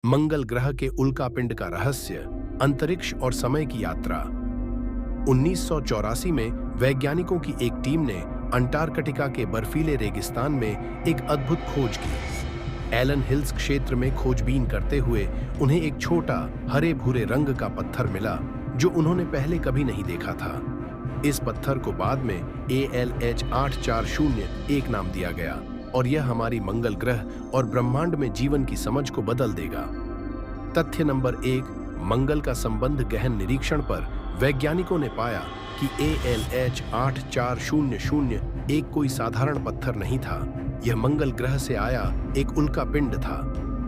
मंगल ग्रह के उल्कापिंड का रहस्य, अंतरिक्ष और समय की यात्रा। 1984 में वैज्ञानिकों की एक टीम ने अंटार्कटिका के बर्फीले रेगिस्तान में एक अद्भुत खोज की। एलन हिल्स क्षेत्र में खोजबीन करते हुए उन्हें एक छोटा हरे भूरे रंग का पत्थर मिला जो उन्होंने पहले कभी नहीं देखा था। इस पत्थर को बाद में ALH 8401 नाम दिया गया और यह हमारी मंगल ग्रह और ब्रह्मांड में जीवन की समझ को बदल देगा। तथ्य नंबर 1, मंगल का संबंध गहन निरीक्षण पर वैज्ञानिकों ने पाया कि ALH 8400 एक कोई साधारण पत्थर नहीं था। यह मंगल ग्रह से आया एक उल्कापिंड था।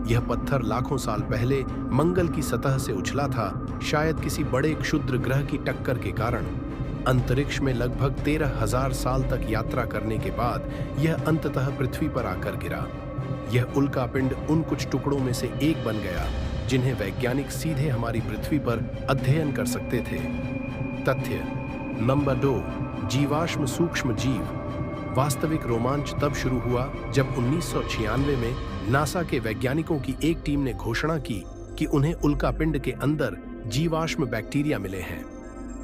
यह पत्थर लाखों साल पहले मंगल की सतह से उछला था, शायद किसी बड़े क्षुद्र ग्रह की टक्कर के कारण। अंतरिक्ष में लगभग 13,000 साल तक यात्रा करने के बाद यह अंततः पृथ्वी पर आकर गिरा। यह उल्कापिंड उन कुछ टुकड़ों में से एक बन गया जिन्हें वैज्ञानिक सीधे हमारी पृथ्वी पर अध्ययन कर सकते थे। तथ्य नंबर 2, जीवाश्म सूक्ष्म जीव। वास्तविक रोमांच तब शुरू हुआ जब 1996 में नासा के वैज्ञानिकों की एक टीम ने घोषणा की कि उन्हें उल्कापिंड के अंदर जीवाश्म बैक्टीरिया मिले हैं।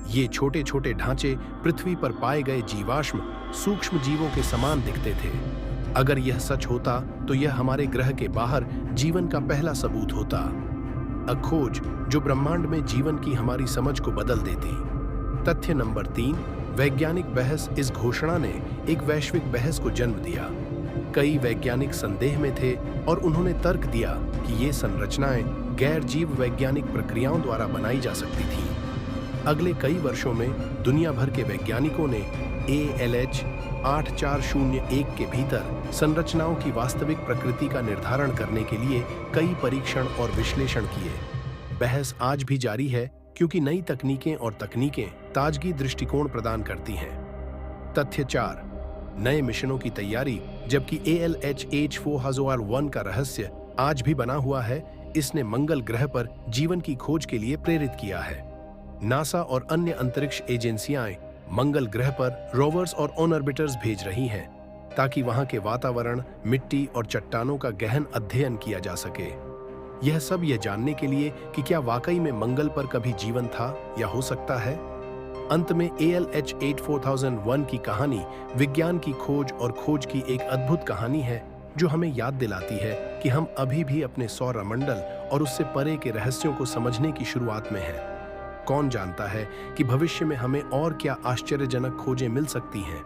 ये छोटे छोटे ढांचे पृथ्वी पर पाए गए जीवाश्म सूक्ष्म जीवों के समान दिखते थे। अगर यह सच होता तो यह हमारे ग्रह के बाहर जीवन का पहला सबूत होता। एक खोज जो ब्रह्मांड में जीवन की हमारी समझ को बदल देती। तथ्य नंबर 3, वैज्ञानिक बहस। इस घोषणा ने एक वैश्विक बहस को जन्म दिया। कई वैज्ञानिक संदेह में थे और उन्होंने तर्क दिया कि ये संरचनाएं गैर जीव वैज्ञानिक प्रक्रियाओं द्वारा बनाई जा सकती थीं। अगले कई वर्षों में दुनिया भर के वैज्ञानिकों ने ALH 8401 के भीतर संरचनाओं की वास्तविक प्रकृति का निर्धारण करने के लिए कई परीक्षण और विश्लेषण किए। बहस आज भी जारी है क्योंकि नई तकनीकें और तकनीकें ताजगी दृष्टिकोण प्रदान करती हैं। तथ्य 4, नए मिशनों की तैयारी। जबकि ALH 8401 का रहस्य आज भी बना हुआ है, इसने मंगल ग्रह पर जीवन की खोज के लिए प्रेरित किया है। नासा और अन्य अंतरिक्ष एजेंसियां मंगल ग्रह पर रोवर्स और ऑर्बिटर्स भेज रही हैं ताकि वहां के वातावरण, मिट्टी और चट्टानों का गहन अध्ययन किया जा सके। यह सब यह जानने के लिए कि क्या वाकई में मंगल पर कभी जीवन था या हो सकता है। अंत में ALH 8401 की कहानी विज्ञान की खोज और खोज की एक अद्भुत कहानी है जो हमें याद दिलाती है कि हम अभी भी अपने सौरमंडल और उससे परे के रहस्यों को समझने की शुरुआत में हैं। कौन जानता है कि भविष्य में हमें और क्या आश्चर्यजनक खोजें मिल सकती हैं।